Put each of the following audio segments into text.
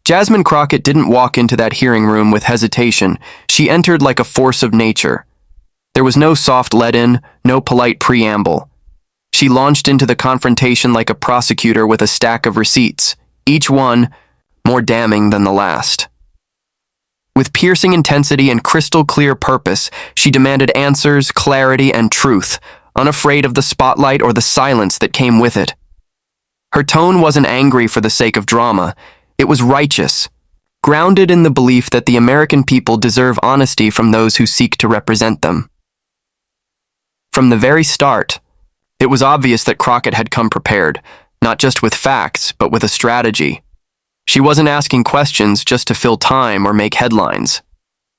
Jasmine Crockett didn't walk into that hearing room with hesitation. She entered like a force of nature. There was no soft let-in, no polite preamble. She launched into the confrontation like a prosecutor with a stack of receipts, each one more damning than the last. With piercing intensity and crystal-clear purpose, she demanded answers, clarity, and truth, unafraid of the spotlight or the silence that came with it. Her tone wasn't angry for the sake of drama. It was righteous, grounded in the belief that the American people deserve honesty from those who seek to represent them. From the very start, it was obvious that Crockett had come prepared, not just with facts, but with a strategy. She wasn't asking questions just to fill time or make headlines.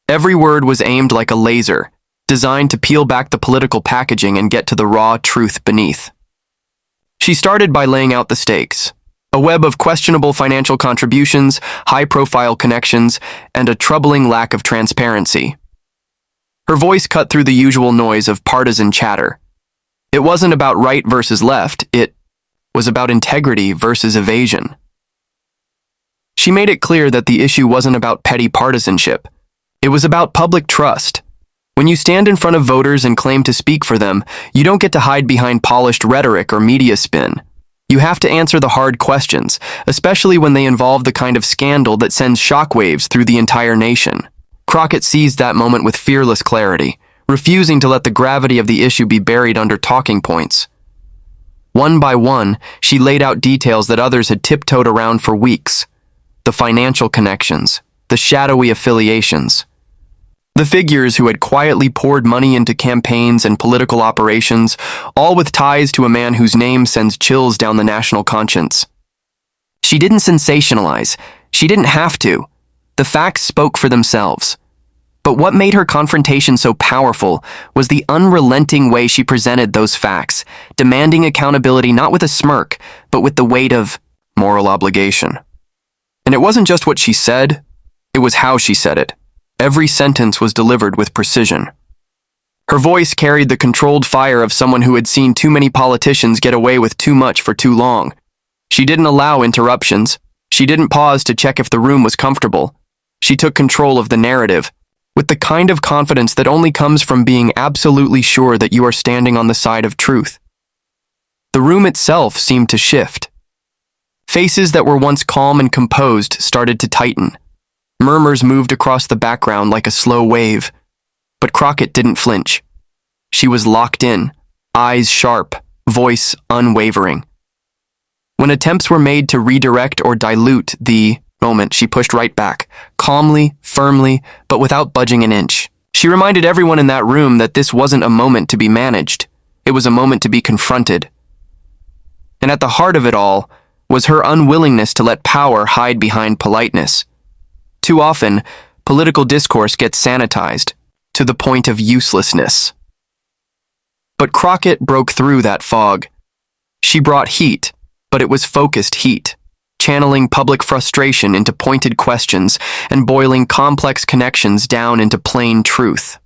Every word was aimed like a laser, designed to peel back the political packaging and get to the raw truth beneath. She started by laying out the stakes. A web of questionable financial contributions, high-profile connections, and a troubling lack of transparency. Her voice cut through the usual noise of partisan chatter. It wasn't about right versus left, it was about integrity versus evasion. She made it clear that the issue wasn't about petty partisanship. It was about public trust. When you stand in front of voters and claim to speak for them, you don't get to hide behind polished rhetoric or media spin. You have to answer the hard questions, especially when they involve the kind of scandal that sends shockwaves through the entire nation. Crockett seized that moment with fearless clarity, refusing to let the gravity of the issue be buried under talking points. One by one, she laid out details that others had tiptoed around for weeks. The financial connections, the shadowy affiliations. The figures who had quietly poured money into campaigns and political operations, all with ties to a man whose name sends chills down the national conscience. She didn't sensationalize. She didn't have to. The facts spoke for themselves. But what made her confrontation so powerful was the unrelenting way she presented those facts, demanding accountability not with a smirk, but with the weight of moral obligation. And it wasn't just what she said, it was how she said it. Every sentence was delivered with precision. Her voice carried the controlled fire of someone who had seen too many politicians get away with too much for too long. She didn't allow interruptions. She didn't pause to check if the room was comfortable. She took control of the narrative, with the kind of confidence that only comes from being absolutely sure that you are standing on the side of truth. The room itself seemed to shift. Faces that were once calm and composed started to tighten. Murmurs moved across the background like a slow wave. But Crockett didn't flinch. She was locked in, eyes sharp, voice unwavering. When attempts were made to redirect or dilute the moment, she pushed right back, calmly, firmly, but without budging an inch. She reminded everyone in that room that this wasn't a moment to be managed. It was a moment to be confronted. And at the heart of it all was her unwillingness to let power hide behind politeness. Too often, political discourse gets sanitized, to the point of uselessness. But Crockett broke through that fog. She brought heat, but it was focused heat, channeling public frustration into pointed questions and boiling complex connections down into plain truth.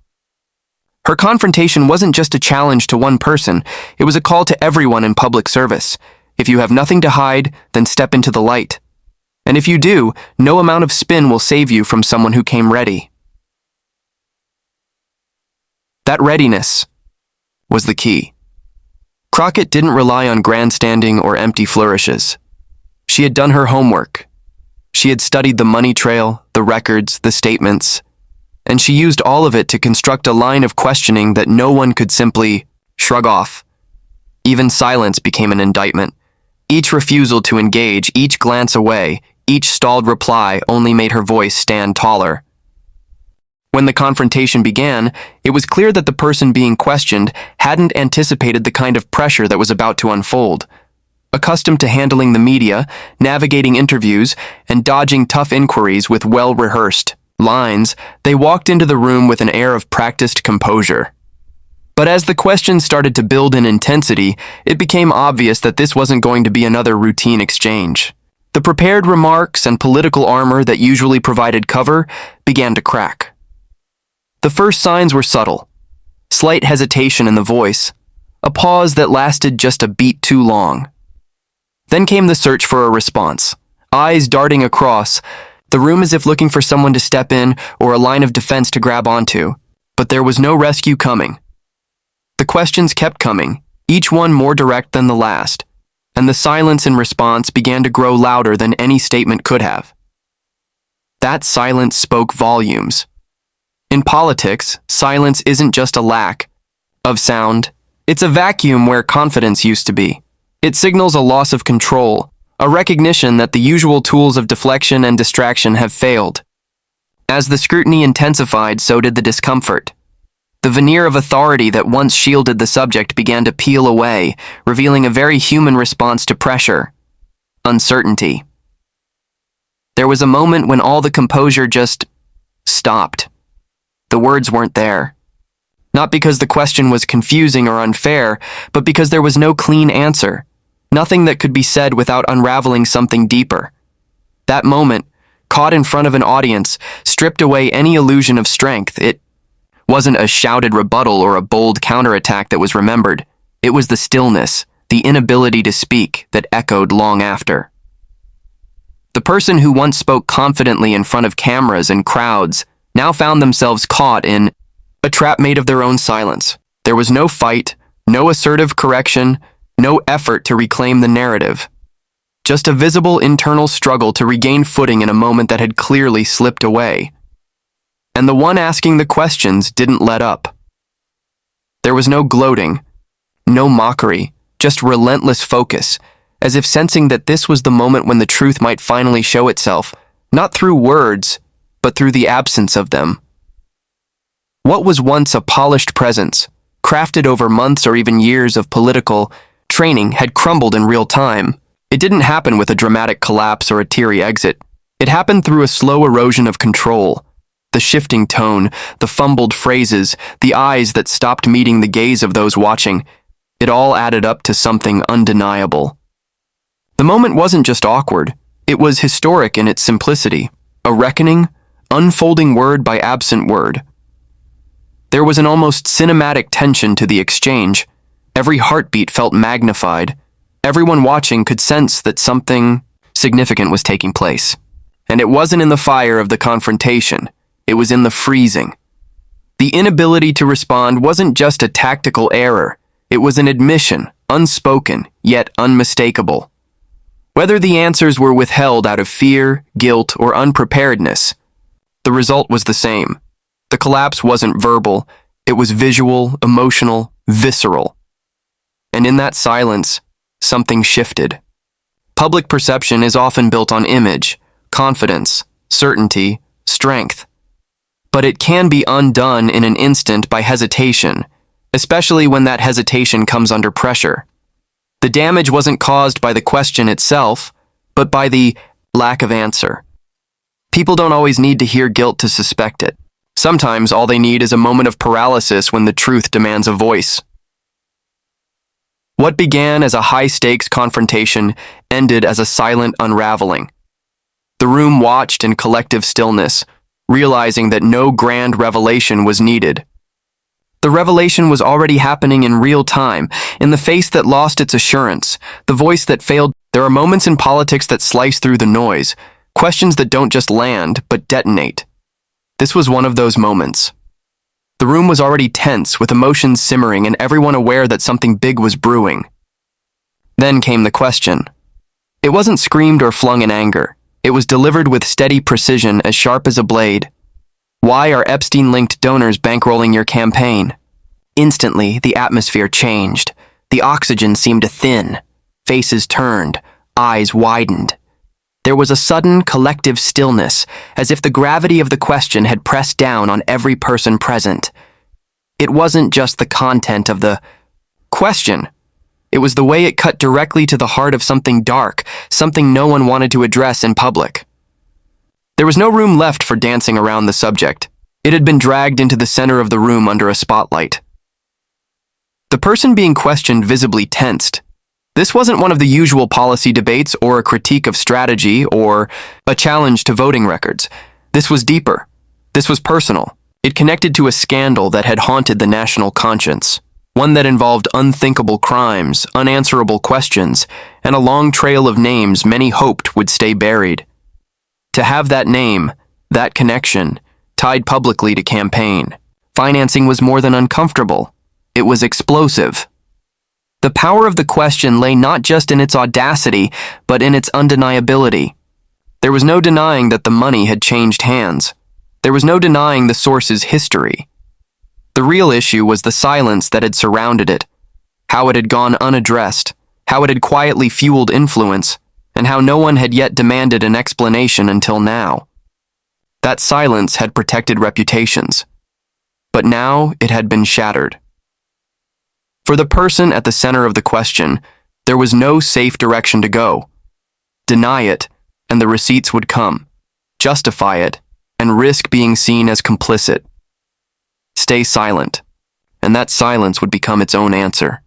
Her confrontation wasn't just a challenge to one person, it was a call to everyone in public service. If you have nothing to hide, then step into the light. And if you do, no amount of spin will save you from someone who came ready. That readiness was the key. Crockett didn't rely on grandstanding or empty flourishes. She had done her homework. She had studied the money trail, the records, the statements, and she used all of it to construct a line of questioning that no one could simply shrug off. Even silence became an indictment. Each refusal to engage, each glance away, each stalled reply only made her voice stand taller. When the confrontation began, it was clear that the person being questioned hadn't anticipated the kind of pressure that was about to unfold. Accustomed to handling the media, navigating interviews, and dodging tough inquiries with well-rehearsed lines, they walked into the room with an air of practiced composure. But as the questions started to build in intensity, it became obvious that this wasn't going to be another routine exchange. The prepared remarks and political armor that usually provided cover began to crack. The first signs were subtle. Slight hesitation in the voice, a pause that lasted just a beat too long. Then came the search for a response, eyes darting across, the room as if looking for someone to step in or a line of defense to grab onto. But there was no rescue coming. The questions kept coming, each one more direct than the last, and the silence in response began to grow louder than any statement could have. That silence spoke volumes. In politics, silence isn't just a lack of sound. It's a vacuum where confidence used to be. It signals a loss of control, a recognition that the usual tools of deflection and distraction have failed. As the scrutiny intensified, so did the discomfort. The veneer of authority that once shielded the subject began to peel away, revealing a very human response to pressure: uncertainty. There was a moment when all the composure just stopped. The words weren't there. Not because the question was confusing or unfair, but because there was no clean answer. Nothing that could be said without unraveling something deeper. That moment, caught in front of an audience, stripped away any illusion of strength. It wasn't a shouted rebuttal or a bold counterattack that was remembered. It was the stillness, the inability to speak, that echoed long after. The person who once spoke confidently in front of cameras and crowds now found themselves caught in a trap made of their own silence. There was no fight, no assertive correction, no effort to reclaim the narrative. Just a visible internal struggle to regain footing in a moment that had clearly slipped away. And the one asking the questions didn't let up. There was no gloating, no mockery, just relentless focus, as if sensing that this was the moment when the truth might finally show itself, not through words, but through the absence of them. What was once a polished presence, crafted over months or even years of political training, had crumbled in real time. It didn't happen with a dramatic collapse or a teary exit. It happened through a slow erosion of control. The shifting tone, the fumbled phrases, the eyes that stopped meeting the gaze of those watching, it all added up to something undeniable. The moment wasn't just awkward, it was historic in its simplicity, a reckoning, unfolding word by absent word. There was an almost cinematic tension to the exchange. Every heartbeat felt magnified. Everyone watching could sense that something significant was taking place. And it wasn't in the fire of the confrontation, it was in the freezing. The inability to respond wasn't just a tactical error, it was an admission, unspoken, yet unmistakable. Whether the answers were withheld out of fear, guilt, or unpreparedness, the result was the same. The collapse wasn't verbal, it was visual, emotional, visceral. And in that silence, something shifted. Public perception is often built on image, confidence, certainty, strength. But it can be undone in an instant by hesitation, especially when that hesitation comes under pressure. The damage wasn't caused by the question itself, but by the lack of answer. People don't always need to hear guilt to suspect it. Sometimes all they need is a moment of paralysis when the truth demands a voice. What began as a high-stakes confrontation ended as a silent unraveling. The room watched in collective stillness, realizing that no grand revelation was needed. The revelation was already happening in real time, in the face that lost its assurance, the voice that failed. There are moments in politics that slice through the noise, questions that don't just land, but detonate. This was one of those moments. The room was already tense, with emotions simmering and everyone aware that something big was brewing. Then came the question. It wasn't screamed or flung in anger. It was delivered with steady precision, as sharp as a blade. Why are Epstein-linked donors bankrolling your campaign? Instantly, the atmosphere changed. The oxygen seemed to thin. Faces turned. Eyes widened. There was a sudden, collective stillness, as if the gravity of the question had pressed down on every person present. It wasn't just the content of the question. It was the way it cut directly to the heart of something dark, something no one wanted to address in public. There was no room left for dancing around the subject. It had been dragged into the center of the room under a spotlight. The person being questioned visibly tensed. This wasn't one of the usual policy debates or a critique of strategy or a challenge to voting records. This was deeper. This was personal. It connected to a scandal that had haunted the national conscience, one that involved unthinkable crimes, unanswerable questions, and a long trail of names many hoped would stay buried. To have that name, that connection, tied publicly to campaign financing was more than uncomfortable. It was explosive. The power of the question lay not just in its audacity, but in its undeniability. There was no denying that the money had changed hands. There was no denying the source's history. The real issue was the silence that had surrounded it, how it had gone unaddressed, how it had quietly fueled influence, and how no one had yet demanded an explanation until now. That silence had protected reputations, but now it had been shattered. For the person at the center of the question, there was no safe direction to go. Deny it, and the receipts would come. Justify it, and risk being seen as complicit. Stay silent, and that silence would become its own answer.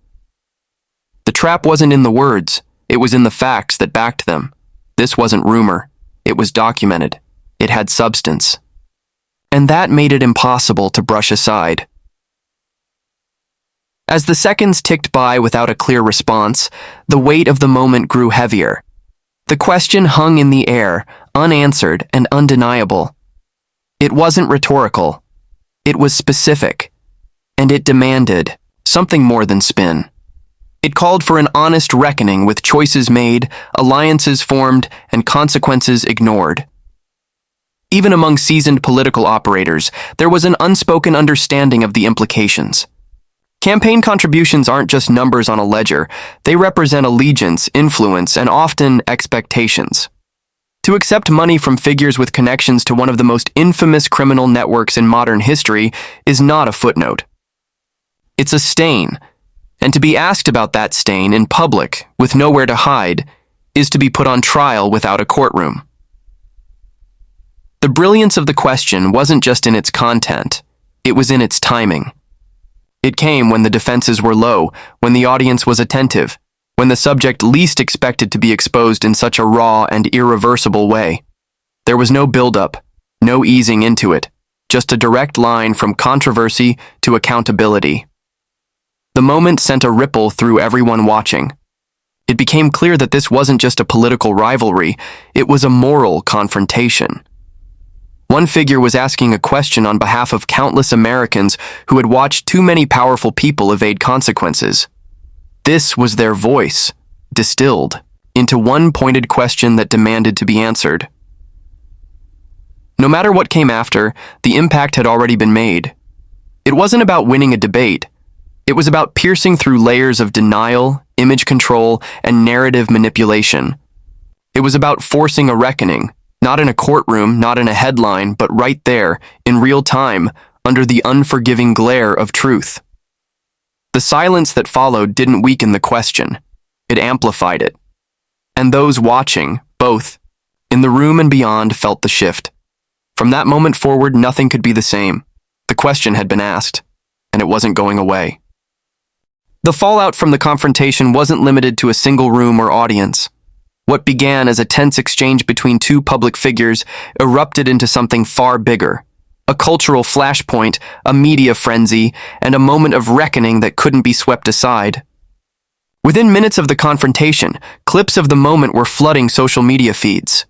The trap wasn't in the words, it was in the facts that backed them. This wasn't rumor, it was documented. It had substance. And that made it impossible to brush aside. As the seconds ticked by without a clear response, the weight of the moment grew heavier. The question hung in the air, unanswered and undeniable. It wasn't rhetorical. It was specific. And it demanded something more than spin. It called for an honest reckoning with choices made, alliances formed, and consequences ignored. Even among seasoned political operators, there was an unspoken understanding of the implications. Campaign contributions aren't just numbers on a ledger, they represent allegiance, influence, and often expectations. To accept money from figures with connections to one of the most infamous criminal networks in modern history is not a footnote. It's a stain, and to be asked about that stain in public, with nowhere to hide, is to be put on trial without a courtroom. The brilliance of the question wasn't just in its content, it was in its timing. It came when the defenses were low, when the audience was attentive, when the subject least expected to be exposed in such a raw and irreversible way. There was no build-up, no easing into it, just a direct line from controversy to accountability. The moment sent a ripple through everyone watching. It became clear that this wasn't just a political rivalry, it was a moral confrontation. One figure was asking a question on behalf of countless Americans who had watched too many powerful people evade consequences. This was their voice, distilled into one pointed question that demanded to be answered. No matter what came after, the impact had already been made. It wasn't about winning a debate. It was about piercing through layers of denial, image control, and narrative manipulation. It was about forcing a reckoning. Not in a courtroom, not in a headline, but right there, in real time, under the unforgiving glare of truth. The silence that followed didn't weaken the question. It amplified it. And those watching, both, in the room and beyond, felt the shift. From that moment forward, nothing could be the same. The question had been asked, and it wasn't going away. The fallout from the confrontation wasn't limited to a single room or audience. What began as a tense exchange between two public figures erupted into something far bigger. A cultural flashpoint, a media frenzy, and a moment of reckoning that couldn't be swept aside. Within minutes of the confrontation, clips of the moment were flooding social media feeds.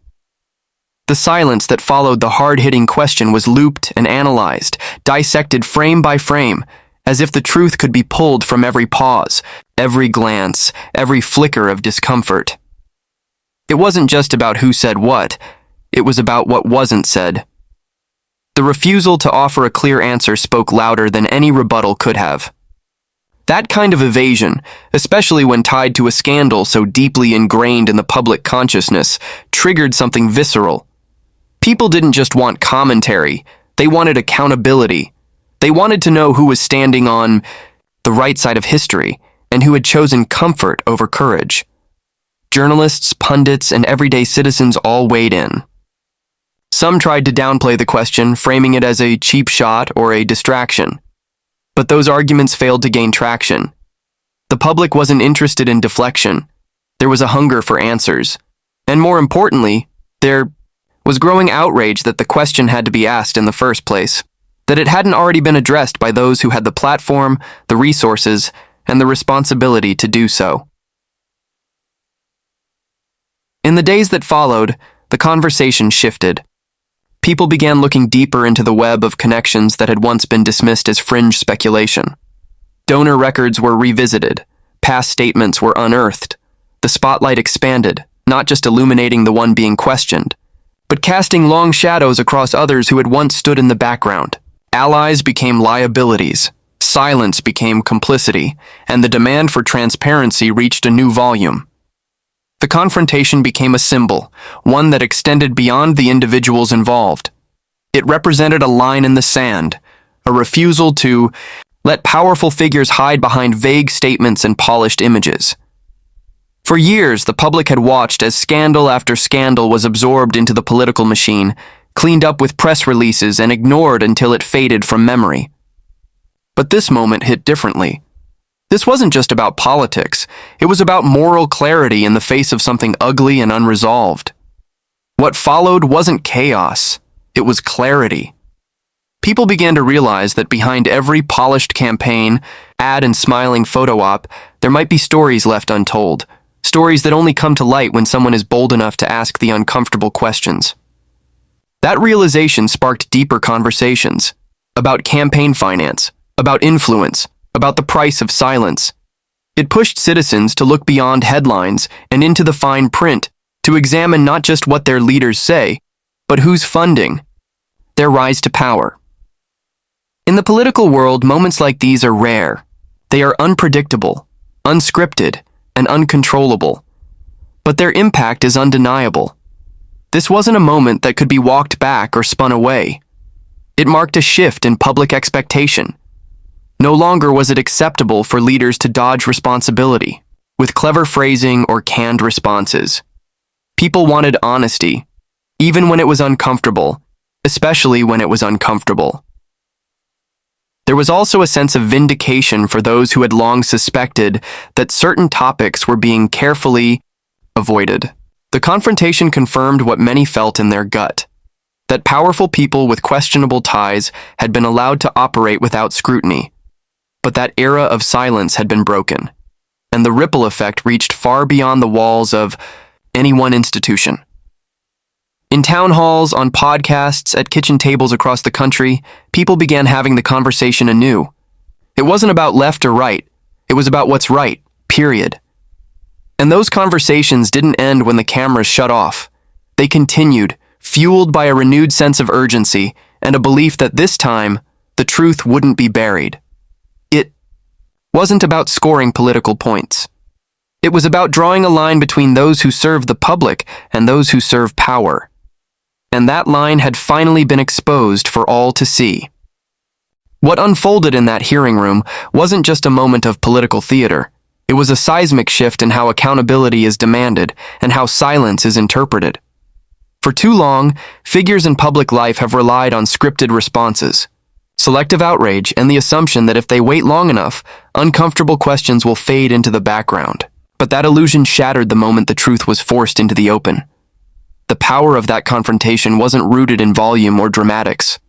The silence that followed the hard-hitting question was looped and analyzed, dissected frame by frame, as if the truth could be pulled from every pause, every glance, every flicker of discomfort. It wasn't just about who said what, it was about what wasn't said. The refusal to offer a clear answer spoke louder than any rebuttal could have. That kind of evasion, especially when tied to a scandal so deeply ingrained in the public consciousness, triggered something visceral. People didn't just want commentary, they wanted accountability. They wanted to know who was standing on the right side of history and who had chosen comfort over courage. Journalists, pundits, and everyday citizens all weighed in. Some tried to downplay the question, framing it as a cheap shot or a distraction. But those arguments failed to gain traction. The public wasn't interested in deflection. There was a hunger for answers. And more importantly, there was growing outrage that the question had to be asked in the first place, that it hadn't already been addressed by those who had the platform, the resources, and the responsibility to do so. In the days that followed, the conversation shifted. People began looking deeper into the web of connections that had once been dismissed as fringe speculation. Donor records were revisited, past statements were unearthed. The spotlight expanded, not just illuminating the one being questioned, but casting long shadows across others who had once stood in the background. Allies became liabilities, silence became complicity, and the demand for transparency reached a new volume. The confrontation became a symbol, one that extended beyond the individuals involved. It represented a line in the sand, a refusal to let powerful figures hide behind vague statements and polished images. For years, the public had watched as scandal after scandal was absorbed into the political machine, cleaned up with press releases and ignored until it faded from memory. But this moment hit differently. This wasn't just about politics, it was about moral clarity in the face of something ugly and unresolved. What followed wasn't chaos, it was clarity. People began to realize that behind every polished campaign, ad and smiling photo op, there might be stories left untold. Stories that only come to light when someone is bold enough to ask the uncomfortable questions. That realization sparked deeper conversations about campaign finance, about influence, about the price of silence. It pushed citizens to look beyond headlines and into the fine print, to examine not just what their leaders say, but who's funding their rise to power. In the political world, moments like these are rare. They are unpredictable, unscripted, and uncontrollable. But their impact is undeniable. This wasn't a moment that could be walked back or spun away. It marked a shift in public expectation. No longer was it acceptable for leaders to dodge responsibility with clever phrasing or canned responses. People wanted honesty, even when it was uncomfortable, especially when it was uncomfortable. There was also a sense of vindication for those who had long suspected that certain topics were being carefully avoided. The confrontation confirmed what many felt in their gut, that powerful people with questionable ties had been allowed to operate without scrutiny. But that era of silence had been broken, and the ripple effect reached far beyond the walls of any one institution. In town halls, on podcasts, at kitchen tables across the country, people began having the conversation anew. It wasn't about left or right, it was about what's right, period. And those conversations didn't end when the cameras shut off. They continued, fueled by a renewed sense of urgency and a belief that this time, the truth wouldn't be buried. It wasn't about scoring political points. It was about drawing a line between those who serve the public and those who serve power. And that line had finally been exposed for all to see. What unfolded in that hearing room wasn't just a moment of political theater. It was a seismic shift in how accountability is demanded and how silence is interpreted. For too long, figures in public life have relied on scripted responses, selective outrage, and the assumption that if they wait long enough, uncomfortable questions will fade into the background. But that illusion shattered the moment the truth was forced into the open. The power of that confrontation wasn't rooted in volume or dramatics.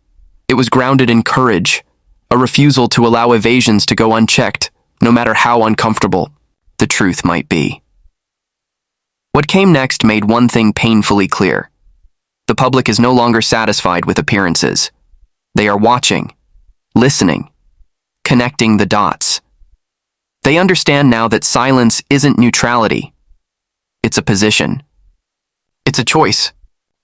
It was grounded in courage, a refusal to allow evasions to go unchecked, no matter how uncomfortable the truth might be. What came next made one thing painfully clear. The public is no longer satisfied with appearances. They are watching, listening, connecting the dots. They understand now that silence isn't neutrality. It's a position. It's a choice.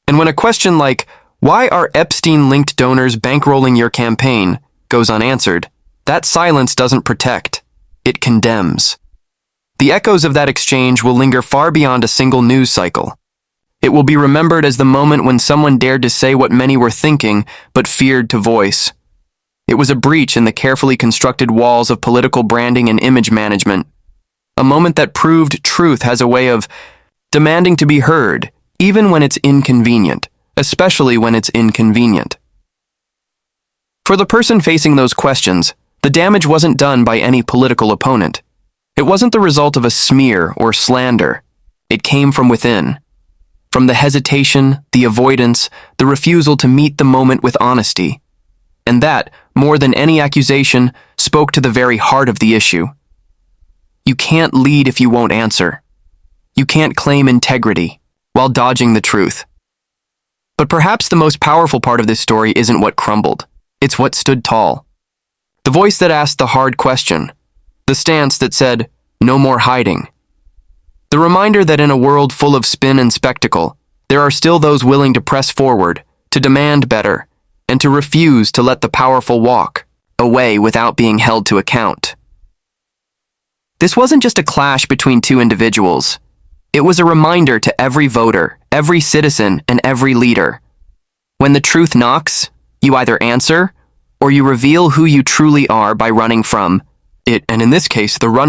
And when a question like, "Why are Epstein-linked donors bankrolling your campaign?" goes unanswered, that silence doesn't protect. It condemns. The echoes of that exchange will linger far beyond a single news cycle. It will be remembered as the moment when someone dared to say what many were thinking but feared to voice. It was a breach in the carefully constructed walls of political branding and image management. A moment that proved truth has a way of demanding to be heard, even when it's inconvenient, especially when it's inconvenient. For the person facing those questions, the damage wasn't done by any political opponent. It wasn't the result of a smear or slander. It came from within. From the hesitation, the avoidance, the refusal to meet the moment with honesty. And that, more than any accusation, spoke to the very heart of the issue. You can't lead if you won't answer. You can't claim integrity while dodging the truth. But perhaps the most powerful part of this story isn't what crumbled. It's what stood tall. The voice that asked the hard question. The stance that said, no more hiding. The reminder that in a world full of spin and spectacle, there are still those willing to press forward, to demand better, and to refuse to let the powerful walk away without being held to account. This wasn't just a clash between two individuals. It was a reminder to every voter, every citizen, and every leader. When the truth knocks, you either answer or you reveal who you truly are by running from it, and in this case, the run